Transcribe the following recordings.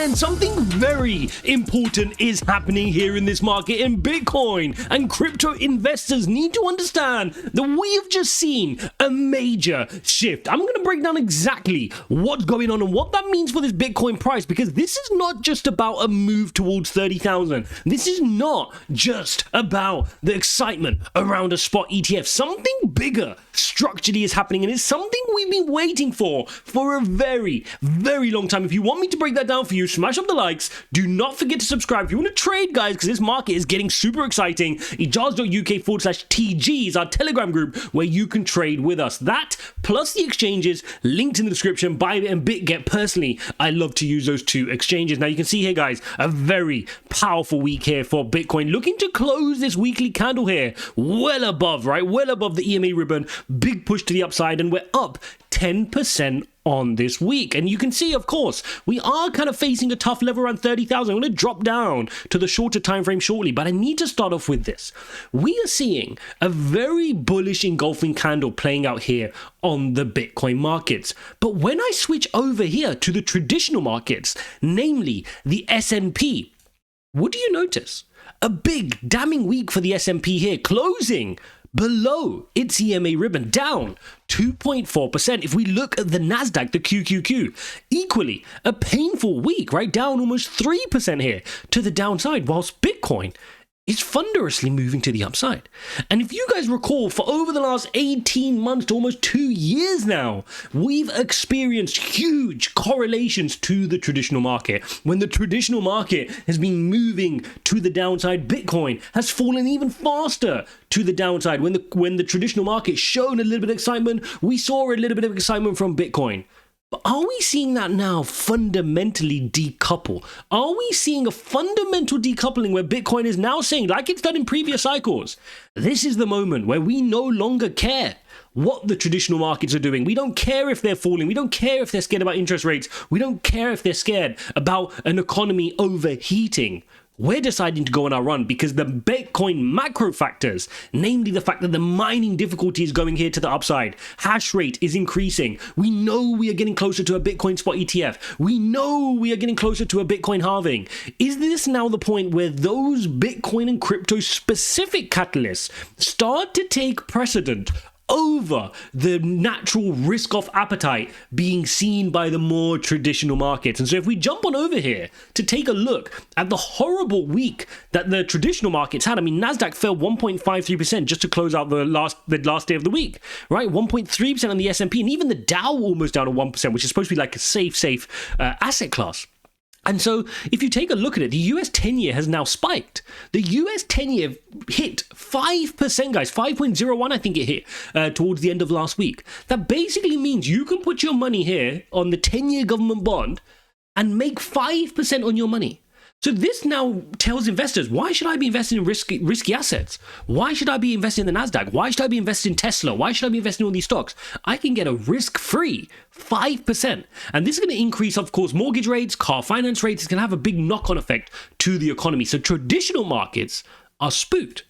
friends, something very important is happening here in this market in Bitcoin, and crypto investors need to understand that we have just seen a major shift. I'm going to break down exactly what's going on and what that means for this Bitcoin price, because this is not just about a move towards 30,000. This is not just about the excitement around a spot ETF. Something bigger structurally is happening, and it's something we've been waiting for a very, very long time. If you want me to break that down for you, smash up the likes. Do not forget to subscribe if you want to trade, guys, because this market is getting super exciting. Ijaz.uk/TG is our Telegram group where you can trade with us. That plus the exchanges linked in the description, BYBIT and BitGet. Personally, I love to use those two exchanges. Now you can see here, guys, a very powerful week here for Bitcoin, looking to close this weekly candle here well above, right? Well above the EMA ribbon. Big push to the upside, and we're up 10% on this week. And you can see, of course, we are kind of facing a tough level around 30,000. I'm going to drop down to the shorter time frame shortly, but I need to start off with this. We are seeing a very bullish engulfing candle playing out here on the Bitcoin markets. But when I switch over here to the traditional markets, namely the S&P, what do you notice? A big damning week for the S&P here, closing below its EMA ribbon, down 2.4%. If we look at the Nasdaq, the QQQ, equally a painful week, right? Down almost 3% here to the downside, whilst Bitcoin is thunderously moving to the upside. And if you guys recall, for over the last 18 months to almost 2 years now, we've experienced huge correlations to the traditional market. When the traditional market has been moving to the downside, Bitcoin has fallen even faster to the downside. When the traditional market shown a little bit of excitement, we saw a little bit of excitement from Bitcoin. But are we seeing that now fundamentally decouple? Are we seeing a fundamental decoupling where Bitcoin is now saying, like it's done in previous cycles, this is the moment where we no longer care what the traditional markets are doing. We don't care if they're falling. We don't care if they're scared about interest rates. We don't care if they're scared about an economy overheating. We're deciding to go on our run because the Bitcoin macro factors, namely the fact that the mining difficulty is going here to the upside, hash rate is increasing. We know we are getting closer to a Bitcoin spot ETF. We know we are getting closer to a Bitcoin halving. Is this now the point where those Bitcoin and crypto specific catalysts start to take precedent over the natural risk-off appetite being seen by the more traditional markets? And so if we jump on over here to take a look at the horrible week that the traditional markets had, I mean, Nasdaq fell 1.53% just to close out the last day of the week, right? 1.3% on the S&P, and even the Dow almost down to 1%, which is supposed to be like a safe asset class. And so if you take a look at it, the US 10-year has now spiked. The US 10-year hit 5%, guys, 5.01, I think it hit towards the end of last week. That basically means you can put your money here on the 10-year government bond and make 5% on your money. So this now tells investors, why should I be investing in risky assets? Why should I be investing in the Nasdaq? Why should I be investing in Tesla? Why should I be investing in all these stocks? I can get a risk-free 5%. And this is going to increase, of course, mortgage rates, car finance rates. It's going to have a big knock-on effect to the economy. So traditional markets are spooked.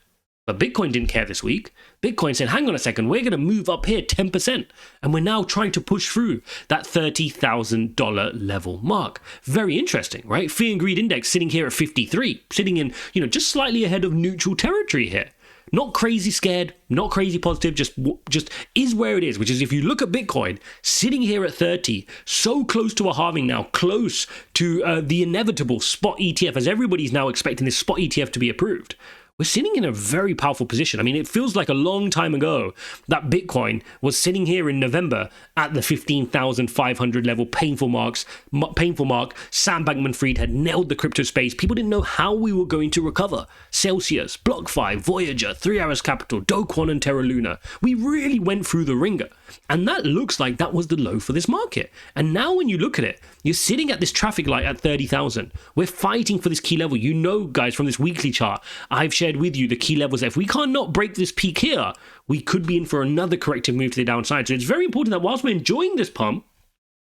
But Bitcoin didn't care this week. Bitcoin said, hang on a second, we're going to move up here 10%. And we're now trying to push through that $30,000 level mark. Very interesting, right? Fear and greed index sitting here at 53, sitting in, just slightly ahead of neutral territory here. Not crazy scared, not crazy positive, just is where it is, which is if you look at Bitcoin sitting here at 30, so close to a halving now, close to the inevitable spot ETF, as everybody's now expecting this spot ETF to be approved. We're sitting in a very powerful position. I mean, it feels like a long time ago that Bitcoin was sitting here in November at the 15,500 level, painful mark. Sam Bankman-Fried had nailed the crypto space. People didn't know how we were going to recover. Celsius, BlockFi, Voyager, 3 Arrows Capital, Do Kwon, and Terra Luna. We really went through the ringer. And that looks like that was the low for this market. And now when you look at it, you're sitting at this traffic light at 30,000. We're fighting for this key level. You know, guys, from this weekly chart, I've shared with you the key levels. If we cannot break this peak here, we could be in for another corrective move to the downside. So it's very important that whilst we're enjoying this pump,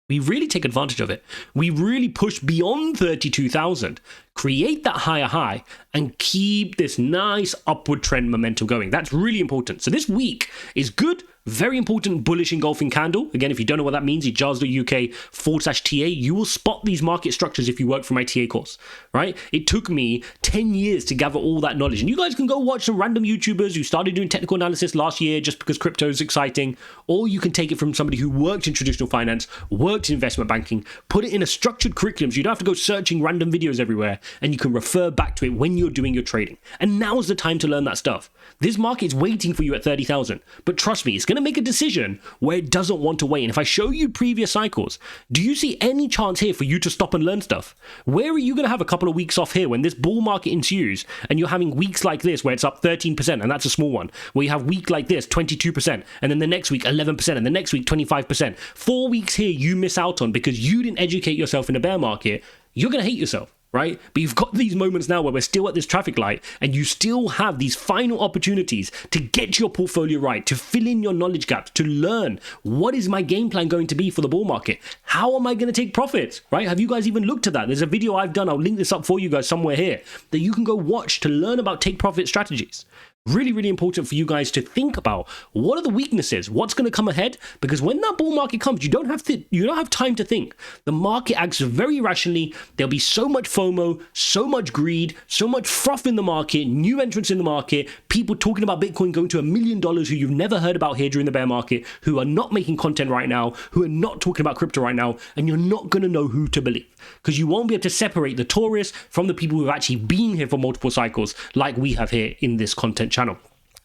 we really take advantage of it. We really push beyond 32,000, create that higher high, and keep this nice upward trend momentum going. That's really important. So this week is good Very important bullish engulfing candle. Again, if you don't know what that means, ijaz.uk/TA, you will spot these market structures if you work for my TA course, right? It took me 10 years to gather all that knowledge. And you guys can go watch some random YouTubers who started doing technical analysis last year just because crypto is exciting, or you can take it from somebody who worked in traditional finance, worked in investment banking, put it in a structured curriculum so you don't have to go searching random videos everywhere, and you can refer back to it when you're doing your trading. And now's the time to learn that stuff. This market's waiting for you at 30,000, but trust me, it's going to make a decision where it doesn't want to wait. And if I show you previous cycles, do you see any chance here for you to stop and learn stuff? Where are you going to have a couple of weeks off here when this bull market ensues and you're having weeks like this where it's up 13%, and that's a small one, where you have week like this 22%, and then the next week 11%, and the next week 25%. 4 weeks here you miss out on because you didn't educate yourself in a bear market. You're going to hate yourself, right? But you've got these moments now where we're still at this traffic light and you still have these final opportunities to get your portfolio right, to fill in your knowledge gaps, to learn what is my game plan going to be for the bull market? How am I going to take profits, right? Have you guys even looked at that? There's a video I've done. I'll link this up for you guys somewhere here that you can go watch to learn about take profit strategies. Really, really important for you guys to think about what are the weaknesses, what's going to come ahead, because when that bull market comes, you don't have time to think. The market acts very rationally. There'll be so much FOMO, so much greed, so much froth in the market, new entrants in the market, people talking about Bitcoin going to $1 million who you've never heard about here during the bear market, who are not making content right now, who are not talking about crypto right now, and you're not going to know who to believe because you won't be able to separate the tourists from the people who have actually been here for multiple cycles like we have here in this content channel.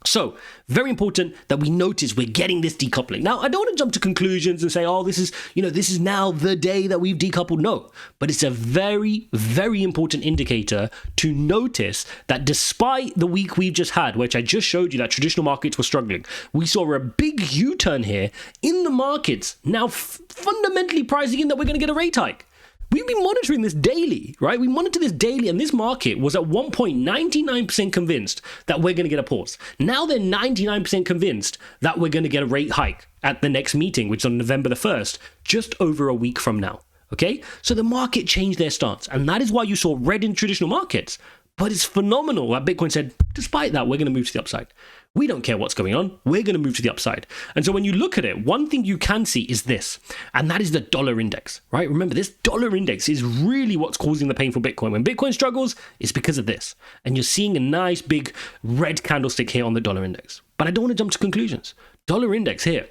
So, very important that we notice we're getting this decoupling. Now, I don't want to jump to conclusions and say, oh, this is now the day that we've decoupled. No, but it's a very, very important indicator to notice that despite the week we've just had, which I just showed you that traditional markets were struggling, we saw a big U-turn here in the markets now fundamentally pricing in that we're going to get a rate hike. We've been monitoring this daily, right? We monitor this daily, and this market was at one point 99% convinced that we're going to get a pause. Now they're 99% convinced that we're going to get a rate hike at the next meeting, which is on November the 1st, just over a week from now, okay? So the market changed their stance, and that is why you saw red in traditional markets. But it's phenomenal that Bitcoin said, despite that, we're going to move to the upside. We don't care what's going on. We're going to move to the upside. And so when you look at it, one thing you can see is this, and that is the dollar index, right? Remember, this dollar index is really what's causing the pain for Bitcoin. When Bitcoin struggles, it's because of this. And you're seeing a nice big red candlestick here on the dollar index. But I don't want to jump to conclusions. Dollar index here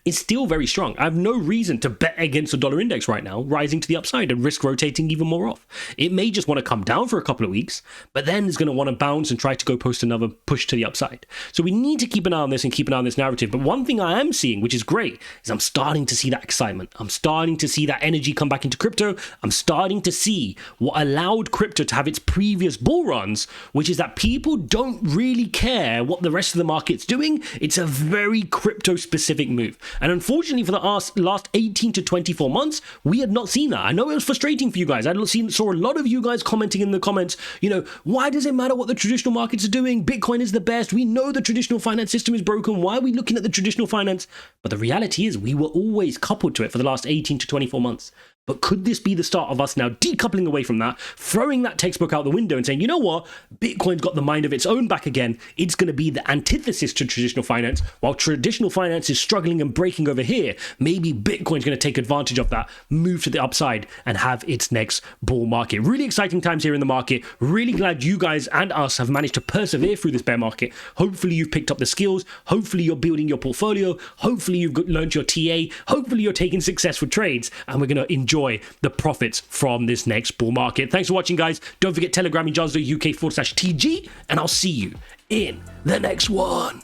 is still very strong. I have no reason to bet against the dollar index right now, rising to the upside and risk rotating even more off. It may just want to come down for a couple of weeks, but then it's going to want to bounce and try to go post another push to the upside. So we need to keep an eye on this and keep an eye on this narrative. But one thing I am seeing, which is great, is I'm starting to see that excitement. I'm starting to see that energy come back into crypto. I'm starting to see what allowed crypto to have its previous bull runs, which is that people don't really care what the rest of the market's doing. It's a very crypto specific move. And unfortunately for the last 18 to 24 months, we had not seen that. I know it was frustrating for you guys. I saw a lot of you guys commenting in the comments, why does it matter what the traditional markets are doing? Bitcoin is the best. We know the traditional finance system is broken. Why are we looking at the traditional finance? But the reality is we were always coupled to it for the last 18 to 24 months. But could this be the start of us now decoupling away from that, throwing that textbook out the window and saying, you know what, Bitcoin's got the mind of its own back again. It's going to be the antithesis to traditional finance. While traditional finance is struggling and breaking over here, maybe Bitcoin's going to take advantage of that, move to the upside and have its next bull market. Really exciting times here in the market. Really glad you guys and us have managed to persevere through this bear market. Hopefully you've picked up the skills. Hopefully you're building your portfolio. Hopefully you've learned your TA. Hopefully you're taking successful trades, and we're going to enjoy the profits from this next bull market. Thanks for watching, guys. Don't forget Telegram, ijaz.uk/TG, and I'll see you in the next one.